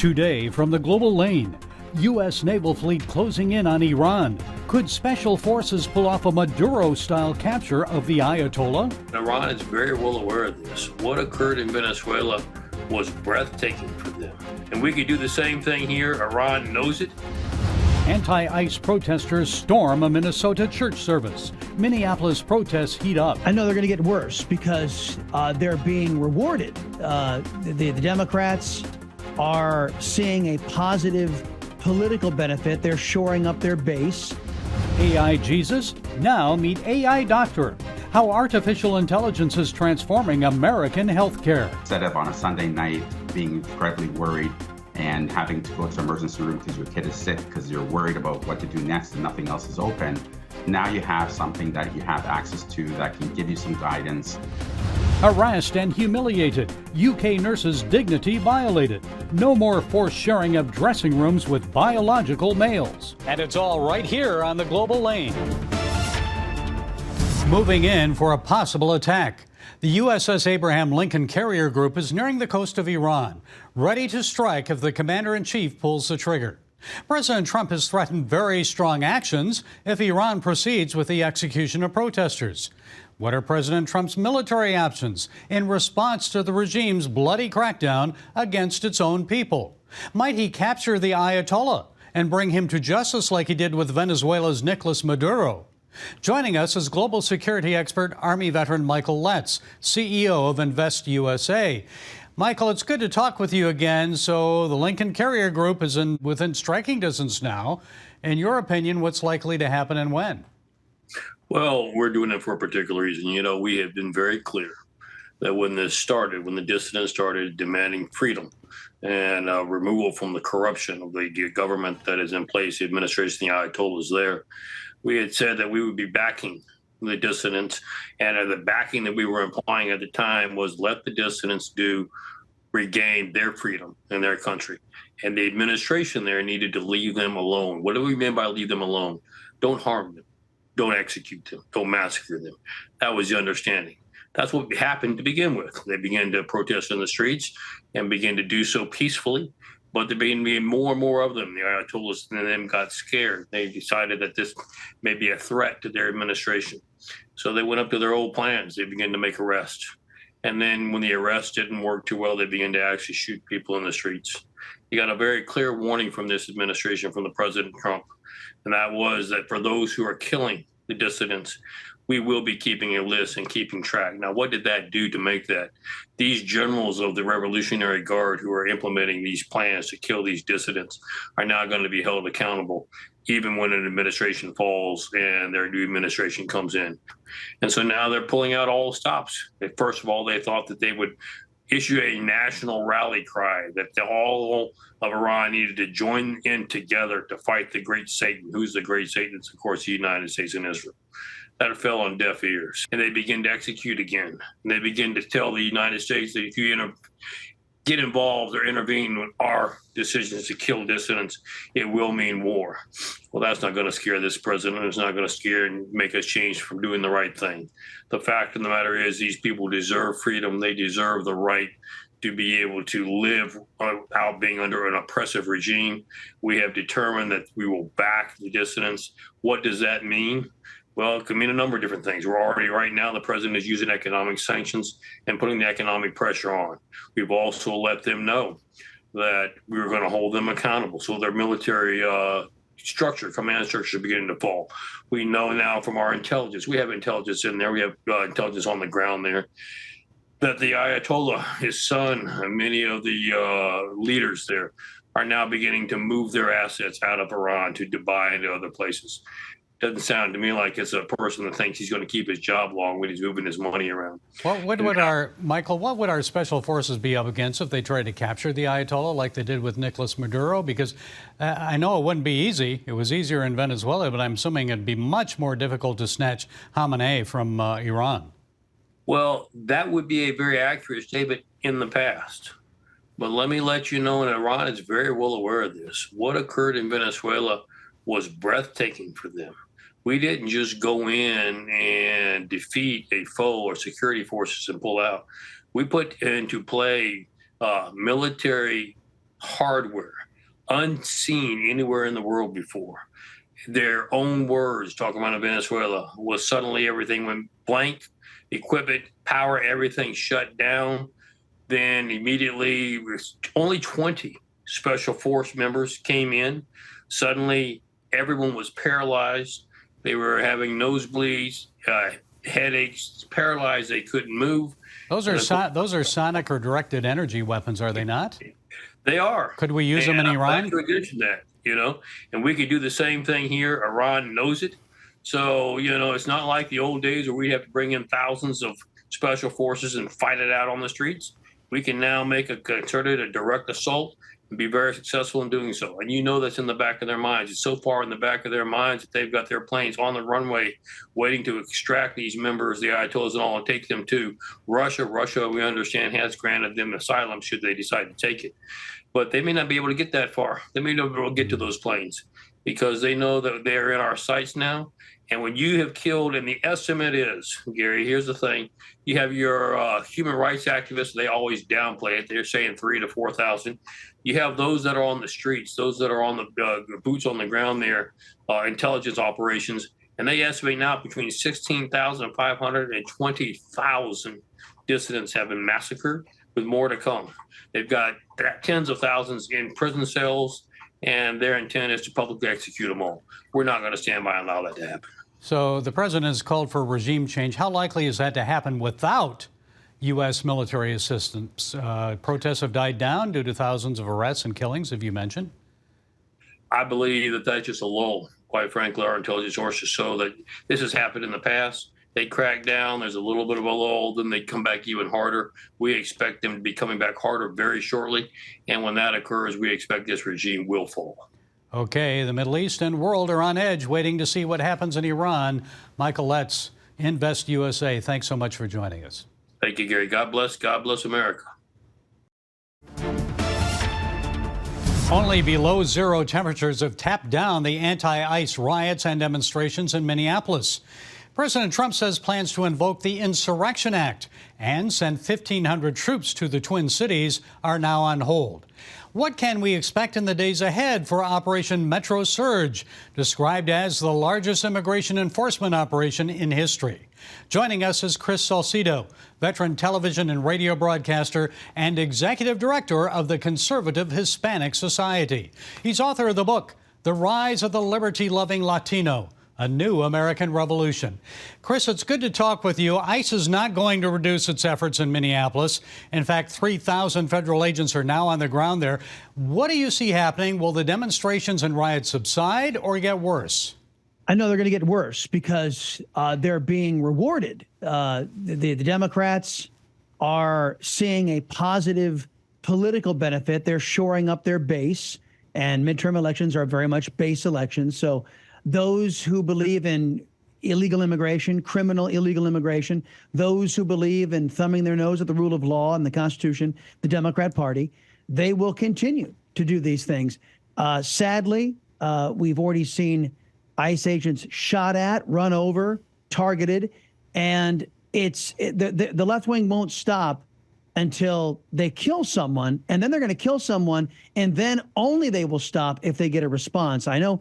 Today from the global lane, U.S. naval fleet closing in on Iran. Could special forces pull off a Maduro-style capture of the Ayatollah? Iran is very well aware of this. What occurred in Venezuela was breathtaking for them. And we could do the same thing here. Iran knows it. Anti-ICE protesters storm a Minnesota church service. Minneapolis protests heat up. I know they're going to get worse because they're being rewarded. The Democrats are seeing a positive political benefit. They're shoring up their base. AI Jesus? Now meet AI Doctor. How artificial intelligence is transforming American healthcare. Instead of on a Sunday night being incredibly worried and having to go to the emergency room because your kid is sick because you're worried about what to do next and nothing else is open, now you have something that you have access to that can give you some guidance. Harassed and humiliated. UK nurses' dignity violated. No more forced sharing of dressing rooms with biological males. And it's all right here on the global lane. Moving in for a possible attack. The USS Abraham Lincoln carrier group is nearing the coast of Iran, ready to strike if the commander-in-chief pulls the trigger. President Trump has threatened very strong actions if Iran proceeds with the execution of protesters. What are President Trump's military options in response to the regime's bloody crackdown against its own people? Might he capture the Ayatollah and bring him to justice like he did with Venezuela's Nicolas Maduro? Joining us is global security expert, Army veteran Michael Letts, CEO of Invest USA. Michael, it's good to talk with you again. So the Lincoln Carrier Group is within striking distance now. In your opinion, what's likely to happen and when? Well, we're doing it for a particular reason. You know, we have been very clear that when this started, when the dissidents started demanding freedom and removal from the corruption of the government that is in place, the administration, the Ayatollah is there, we had said that we would be backing the dissidents. And the backing that we were implying at the time was let the dissidents regain their freedom in their country. And the administration there needed to leave them alone. What do we mean by leave them alone? Don't harm them. Don't execute them. Don't massacre them. That was the understanding. That's what happened to begin with. They began to protest in the streets and began to do so peacefully. But there began to be more and more of them. The Ayatollahs and them got scared. They decided that this may be a threat to their administration. So they went up to their old plans. They began to make arrests. And then when the arrests didn't work too well, they began to actually shoot people in the streets. You got a very clear warning from this administration, from the President Trump. And that was that for those who are killing the dissidents, we will be keeping a list and keeping track. Now, what did that do to make that? These generals of the Revolutionary Guard who are implementing these plans to kill these dissidents are now going to be held accountable, even when an administration falls and their new administration comes in. And so now they're pulling out all the stops. First of all, they thought that they would issue a national rally cry that all of Iran needed to join in together to fight the great Satan. Who's the great Satan? It's, of course, the United States and Israel. That fell on deaf ears. And they begin to execute again. And they begin to tell the United States that if you get involved or intervene with our decisions to kill dissidents, it will mean war. Well, that's not going to scare this president. It's not going to scare and make us change from doing the right thing. The fact of the matter is these people deserve freedom. They deserve the right to be able to live without being under an oppressive regime. We have determined that we will back the dissidents. What does that mean? Well, it could mean a number of different things. We're already, right now, the president is using economic sanctions and putting the economic pressure on. We've also let them know that we were going to hold them accountable. So their military structure, command structure, is beginning to fall. We know now from our intelligence, we have intelligence in there, we have intelligence on the ground there, that the Ayatollah, his son, and many of the leaders there are now beginning to move their assets out of Iran to Dubai and to other places. Doesn't sound to me like it's a person that thinks he's going to keep his job long when he's moving his money around. What would our special forces be up against if they tried to capture the Ayatollah like they did with Nicolas Maduro? Because I know it wouldn't be easy. It was easier in Venezuela, but I'm assuming it'd be much more difficult to snatch Khamenei from Iran. Well, that would be a very accurate statement in the past. But let me let you know, and Iran is very well aware of this. What occurred in Venezuela was breathtaking for them. We didn't just go in and defeat a foe or security forces and pull out. We put into play military hardware unseen anywhere in the world before. Their own words talking about Venezuela was suddenly everything went blank, equipment, power, everything shut down. Then immediately only 20 special force members came in. Suddenly everyone was paralyzed. They were having nosebleeds, headaches, paralyzed. They couldn't move. Those are sonic or directed energy weapons, are they not? They are. Could we use them in Iran? I'm glad you mentioned that, and we could do the same thing here. Iran knows it. So, it's not like the old days where we have to bring in thousands of special forces and fight it out on the streets. We can now make a concerted, direct assault and be very successful in doing so. And that's in the back of their minds. It's so far in the back of their minds that they've got their planes on the runway waiting to extract these members, the Ayatollahs and all, and take them to Russia. Russia, we understand, has granted them asylum should they decide to take it. But they may not be able to get that far. They may not be able to get to those planes because they know that they're in our sights now. And when you have killed, and the estimate is, Gary, here's the thing, you have your human rights activists, they always downplay it. They're saying 3,000 to 4,000. You have those that are on the streets, those that are on the boots on the ground there, intelligence operations, and they estimate now between 16,500 and 20,000 dissidents have been massacred, with more to come. They've got tens of thousands in prison cells, and their intent is to publicly execute them all. We're not going to stand by and allow that to happen. So the president has called for regime change. How likely is that to happen without U.S. military assistance? Protests have died down due to thousands of arrests and killings, have you mentioned? I believe that that's just a lull. Quite frankly, our intelligence sources show that this has happened in the past. They crack down, there's a little bit of a lull, then they come back even harder. We expect them to be coming back harder very shortly. And when that occurs, we expect this regime will fall. Okay, the Middle East and world are on edge, waiting to see what happens in Iran. Michael Letts, Invest USA, thanks so much for joining us. Thank you, Gary. God bless America. Only below zero temperatures have tapped down the anti-ICE riots and demonstrations in Minneapolis. President Trump says plans to invoke the Insurrection Act and send 1,500 troops to the Twin Cities are now on hold. What can we expect in the days ahead for Operation Metro Surge, described as the largest immigration enforcement operation in history? Joining us is Chris Salcido, veteran television and radio broadcaster and executive director of the Conservative Hispanic Society. He's author of the book, The Rise of the Liberty-Loving Latino, A New American Revolution. Chris, it's good to talk with you. ICE is not going to reduce its efforts in Minneapolis. In fact, 3,000 federal agents are now on the ground there. What do you see happening? Will the demonstrations and riots subside or get worse? I know they're going to get worse because they're being rewarded. The Democrats are seeing a positive political benefit. They're shoring up their base, and midterm elections are very much base elections. So those who believe in illegal immigration, criminal illegal immigration, those who believe in thumbing their nose at the rule of law and the Constitution, the Democrat Party, they will continue to do these things. Sadly, we've already seen ICE agents shot at, run over, targeted, and the left wing won't stop until they kill someone, and then they're going to kill someone, and then only they will stop if they get a response. I know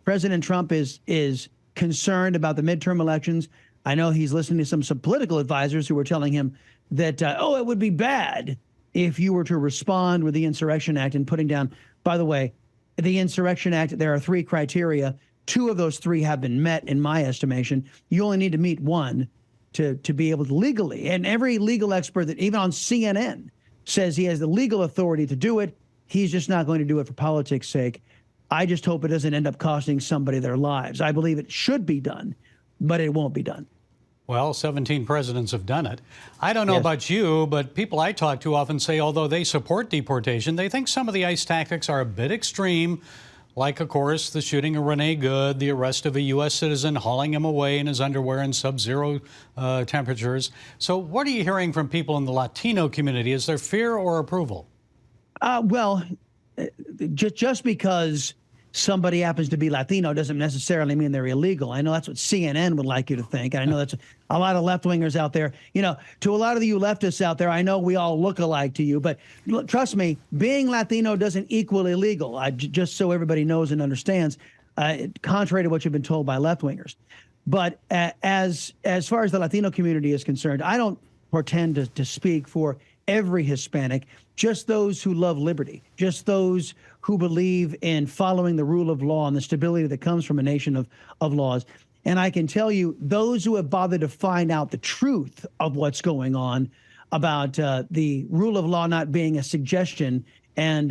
President Trump is concerned about the midterm elections. I know he's listening to some political advisors who were telling him that, it would be bad if you were to respond with the Insurrection Act and putting down, by the way, the Insurrection Act, there are 3 criteria. 2 of those 3 have been met, in my estimation. You only need to meet 1 to be able to legally. And every legal expert that even on CNN says he has the legal authority to do it. He's just not going to do it for politics' sake. I just hope it doesn't end up costing somebody their lives. I believe it should be done, but it won't be done. Well, 17 presidents have done it. I don't know about you, but people I talk to often say, although they support deportation, they think some of the ICE tactics are a bit extreme. Like, of course, the shooting of Rene Good, the arrest of a U.S. citizen, hauling him away in his underwear in sub-zero temperatures. So what are you hearing from people in the Latino community? Is there fear or approval? Well, just because somebody happens to be Latino doesn't necessarily mean they're illegal. I know that's what CNN would like you to think. And I know that's a lot of left-wingers out there. You know, to a lot of you leftists out there, I know we all look alike to you, but trust me, being Latino doesn't equal illegal. Just so everybody knows and understands, contrary to what you've been told by left-wingers. But as far as the Latino community is concerned, I don't pretend to speak for every Hispanic, just those who love liberty, just those who believe in following the rule of law and the stability that comes from a nation of laws. And I can tell you, those who have bothered to find out the truth of what's going on about the rule of law not being a suggestion and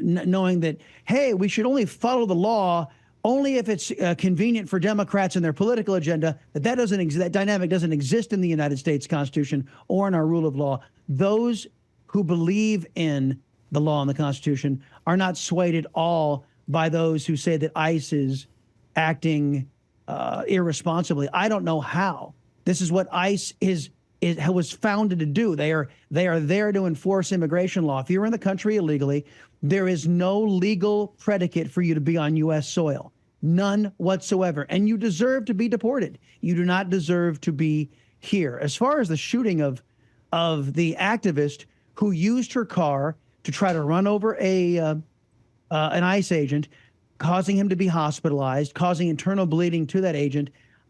knowing that, hey, we should only follow the law only if it's convenient for Democrats and their political agenda, that dynamic doesn't exist in the United States Constitution or in our rule of law. Those who believe in the law and the Constitution are not swayed at all by those who say that ICE is acting irresponsibly. I don't know how. This is what ICE was founded to do. They are there to enforce immigration law. If you're in the country illegally, there is no legal predicate for you to be on U.S. soil. None whatsoever. And you deserve to be deported. You do not deserve to be here. As far as the shooting of the activist who used her car to try to run over an ICE agent, causing him to be hospitalized, causing internal bleeding to that agent,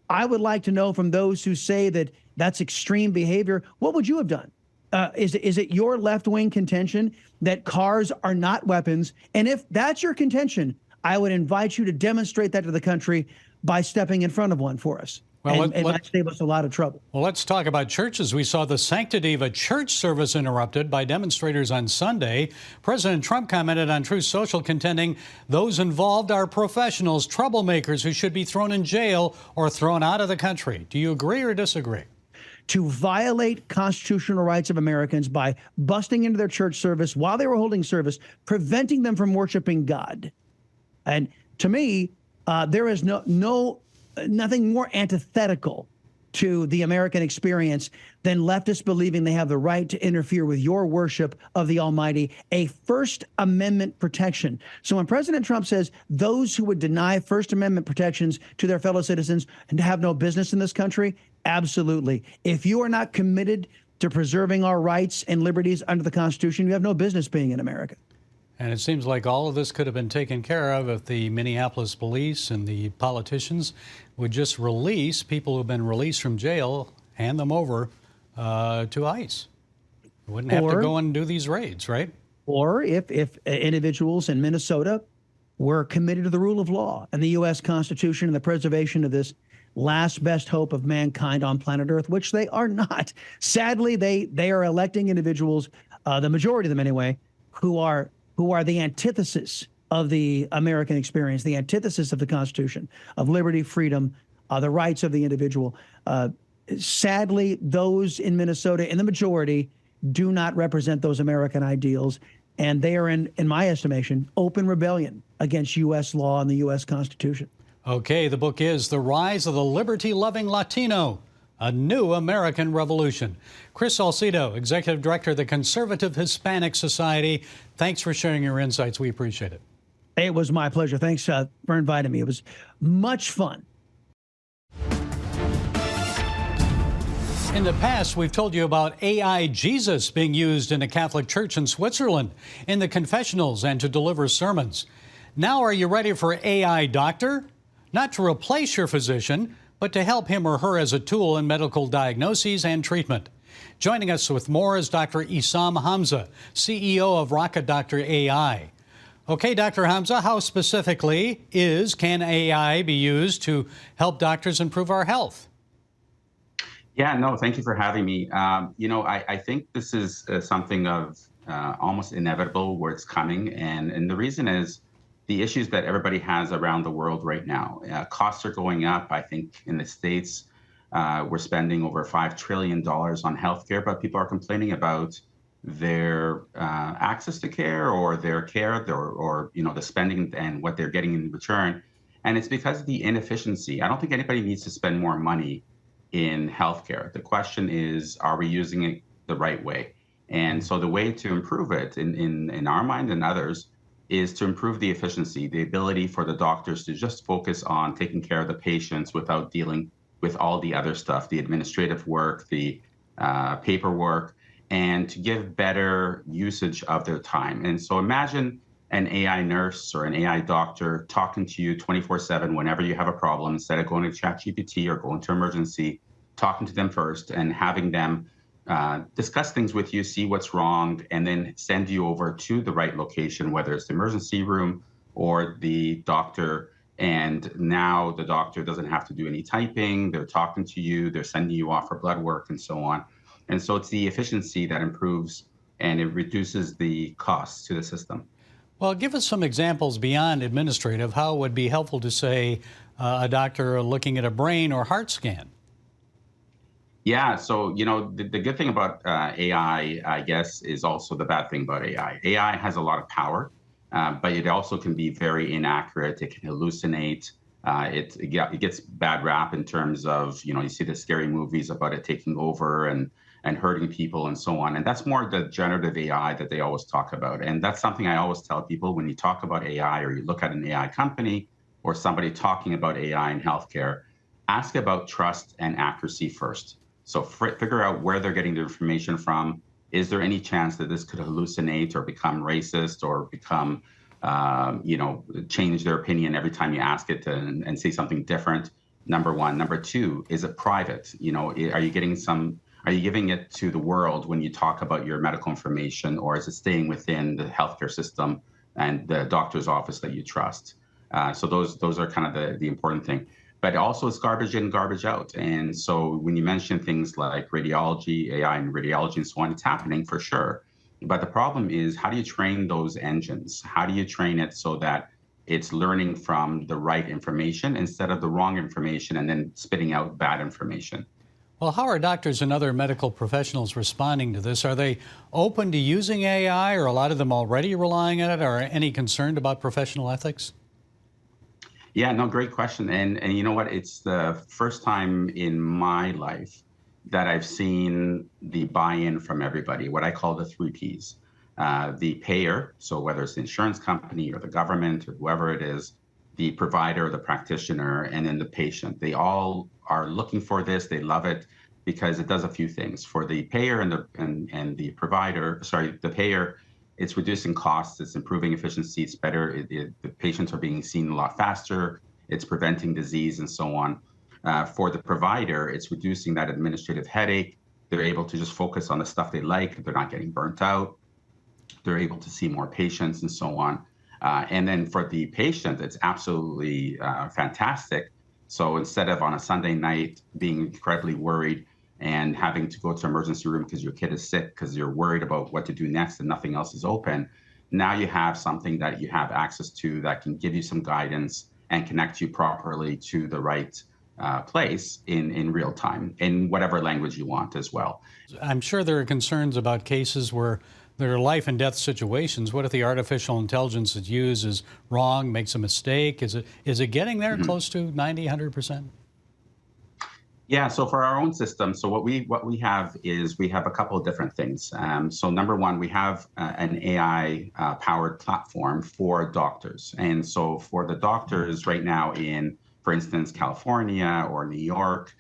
I would like to know from those who say that that's extreme behavior, what would you have done? Is it your left-wing contention that cars are not weapons? And if that's your contention, I would invite you to demonstrate that to the country by stepping in front of one for us. Well, it might save us a lot of trouble. Well, let's talk about churches. We saw the sanctity of a church service interrupted by demonstrators on Sunday. President Trump commented on Truth Social, contending those involved are professionals, troublemakers who should be thrown in jail or thrown out of the country. Do you agree or disagree? To violate constitutional rights of Americans by busting into their church service while they were holding service, preventing them from worshiping God. And to me, there is nothing more antithetical to the American experience than leftists believing they have the right to interfere with your worship of the Almighty, a First Amendment protection. So when President Trump says those who would deny First Amendment protections to their fellow citizens and have no business in this country, absolutely. If you are not committed to preserving our rights and liberties under the Constitution, you have no business being in America. And it seems like all of this could have been taken care of if the Minneapolis police and the politicians would just release people who've been released from jail, hand them over to ICE. You wouldn't have to go and do these raids, right? Or if individuals in Minnesota were committed to the rule of law and the U.S. Constitution and the preservation of this last best hope of mankind on planet Earth, which they are not. Sadly, they are electing individuals, the majority of them anyway, who are the antithesis of the American experience, the antithesis of the Constitution, of liberty, freedom, the rights of the individual. Sadly, those in Minnesota, in the majority, do not represent those American ideals. And they are, in my estimation, open rebellion against U.S. law and the U.S. Constitution. Okay, the book is The Rise of the Liberty-Loving Latino, A New American Revolution. Chris Salcido, Executive Director of the Conservative Hispanic Society. Thanks for sharing your insights. We appreciate it. It was my pleasure. Thanks for inviting me. It was much fun. In the past, we've told you about AI Jesus being used in a Catholic church in Switzerland, in the confessionals, and to deliver sermons. Now, are you ready for AI Doctor? Not to replace your physician, but to help him or her as a tool in medical diagnoses and treatment. Joining us with more is Dr. Issam Hamza, CEO of Rocket Doctor AI. Okay, Dr. Hamza, how specifically can AI be used to help doctors improve our health? Yeah, no, thank you for having me. I think this is something of almost inevitable where it's coming. And the reason is the issues that everybody has around the world right now. Costs are going up. I think in the States, we're spending over $5 trillion on healthcare, but people are complaining about their access to care or their care or the spending and what they're getting in return. And it's because of the inefficiency. I don't think anybody needs to spend more money in healthcare. The question is, are we using it the right way? And so the way to improve it in our mind and others is to improve the efficiency, the ability for the doctors to just focus on taking care of the patients without dealing with all the other stuff, the administrative work, the paperwork, and to give better usage of their time. And so imagine an AI nurse or an AI doctor talking to you 24/7 whenever you have a problem, instead of going to ChatGPT or going to emergency, talking to them first and having them discuss things with you, see what's wrong, and then send you over to the right location, whether it's the emergency room or the doctor. And now the doctor doesn't have to do any typing. They're talking to you, they're sending you off for blood work and so on. And so it's the efficiency that improves and it reduces the costs to the system. Well, give us some examples beyond administrative. How it would be helpful to, say, a doctor looking at a brain or heart scan? Yeah, so, the good thing about AI, I guess, is also the bad thing about AI. AI has a lot of power, but it also can be very inaccurate. It can hallucinate. It gets bad rap in terms of, you see the scary movies about it taking over and hurting people and so on. And that's more the generative AI that they always talk about. And that's something I always tell people when you talk about AI or you look at an AI company or somebody talking about AI in healthcare, ask about trust and accuracy first. So figure out where they're getting the information from. Is there any chance that this could hallucinate or become racist or become, change their opinion every time you ask it and say something different? Number one. Number two, is it private? Are you giving it to the world when you talk about your medical information, or is it staying within the healthcare system and the doctor's office that you trust? So those are kind of the important thing. But also it's garbage in, garbage out. And so when you mention things like radiology, AI and radiology and so on, it's happening for sure. But the problem is, how do you train those engines? How do you train it so that it's learning from the right information instead of the wrong information and then spitting out bad information? Well, how are doctors and other medical professionals responding to this? Are they open to using AI, or a lot of them already relying on it? Are any concerned about professional ethics? Yeah, no, great question. And you know what? It's the first time in my life that I've seen the buy-in from everybody, what I call the 3 Ps. The payer, so whether it's the insurance company or the government or whoever it is, the provider, the practitioner, and then the patient. They all are looking for this. They love it because it does a few things. For the payer and the provider, the payer, it's reducing costs, it's improving efficiency, it's better, the patients are being seen a lot faster, it's preventing disease and so on. For the provider, it's reducing that administrative headache. They're able to just focus on the stuff they like, they're not getting burnt out, they're able to see more patients and so on. And then for the patient, it's absolutely fantastic. So instead of on a Sunday night being incredibly worried and having to go to emergency room because your kid is sick, because you're worried about what to do next and nothing else is open, now you have something that you have access to that can give you some guidance and connect you properly to the right place in real time, in whatever language you want as well. I'm sure there are concerns about cases where there are life and death situations. What if the artificial intelligence that's used is wrong, makes a mistake? Is it getting there close to 90, 100%? Yeah, so for our own system, so what we have is we have a couple of different things. So number one, we have an AI powered platform for doctors. And so for the doctors right now in, for instance, California or New York,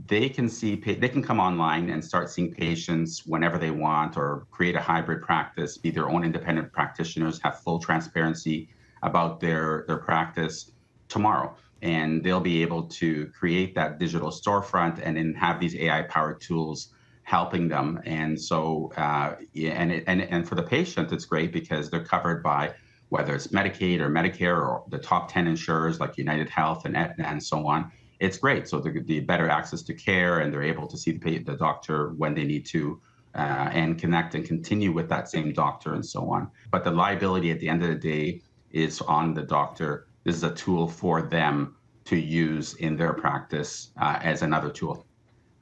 they can come online and start seeing patients whenever they want, or create a hybrid practice, be their own independent practitioners, have full transparency about their practice tomorrow. And they'll be able to create that digital storefront and then have these AI-powered tools helping them. And so, and for the patient, it's great because they're covered by whether it's Medicaid or Medicare or the top 10 insurers like United Health and Aetna and so on. It's great. So the better access to care, and they're able to see the doctor when they need to, and connect and continue with that same doctor and so on. But the liability at the end of the day is on the doctor. This is a tool for them to use in their practice as another tool.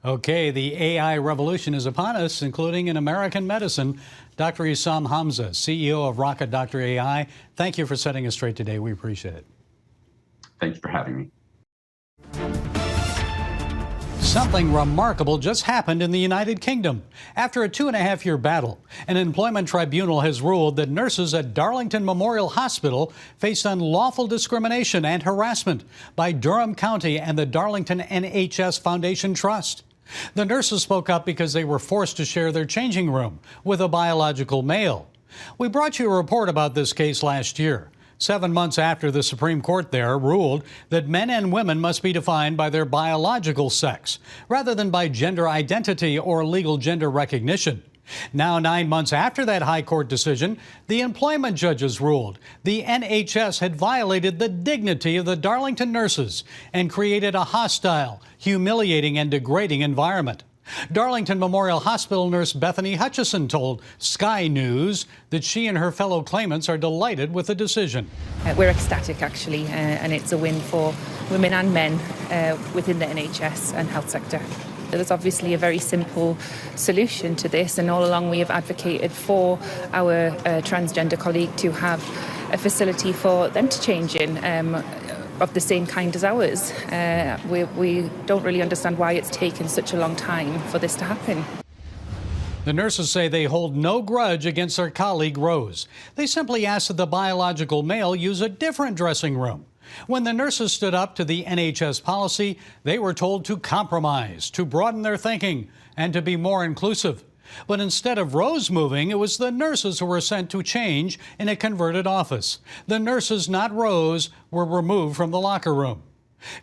Okay, the AI revolution is upon us, including in American medicine. Dr. Issam Hamza, CEO of Rocket Dr. AI, thank you for setting us straight today. We appreciate it. Thank you for having me. Something remarkable just happened in the United Kingdom. After a 2.5-year battle, an employment tribunal has ruled that nurses at Darlington Memorial Hospital faced unlawful discrimination and harassment by Durham County and the Darlington NHS Foundation Trust. The nurses spoke up because they were forced to share their changing room with a biological male. We brought you a report about this case last year. 7 months after the Supreme Court there ruled that men and women must be defined by their biological sex, rather than by gender identity or legal gender recognition. Now, 9 months after that High Court decision, the employment judges ruled the NHS had violated the dignity of the Darlington nurses and created a hostile, humiliating, and degrading environment. Darlington Memorial Hospital nurse Bethany Hutchison told Sky News that she and her fellow claimants are delighted with the decision. We're ecstatic, actually, and it's a win for women and men within the NHS and health sector. There's obviously a very simple solution to this, and all along we have advocated for our transgender colleague to have a facility for them to change in of the same kind as ours. We don't really understand why it's taken such a long time for this to happen. The nurses say they hold no grudge against their colleague Rose. They simply asked that the biological male use a different dressing room. When the nurses stood up to the NHS policy, they were told to compromise, to broaden their thinking, and to be more inclusive. But instead of Rose moving, it was the nurses who were sent to change in a converted office. The nurses, not Rose, were removed from the locker room.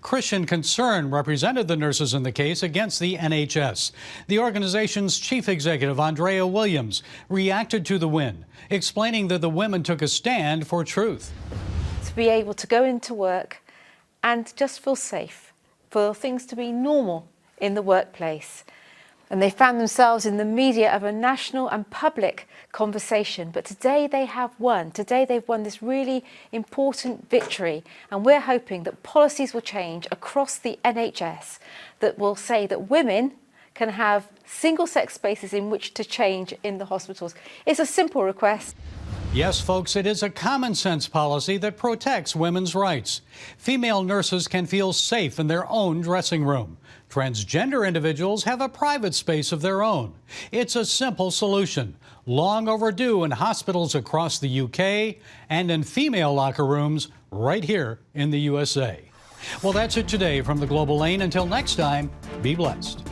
Christian Concern represented the nurses in the case against the NHS. The organization's chief executive, Andrea Williams, reacted to the win, explaining that the women took a stand for truth. To be able to go into work and just feel safe, for things to be normal in the workplace. And they found themselves in the media of a national and public conversation. But today they have won. Today they've won this really important victory. And we're hoping that policies will change across the NHS that will say that women can have single-sex spaces in which to change in the hospitals. It's a simple request. Yes, folks, it is a common-sense policy that protects women's rights. Female nurses can feel safe in their own dressing room. Transgender individuals have a private space of their own. It's a simple solution, long overdue in hospitals across the UK and in female locker rooms right here in the USA. Well, that's it today from the Global Lane. Until next time, be blessed.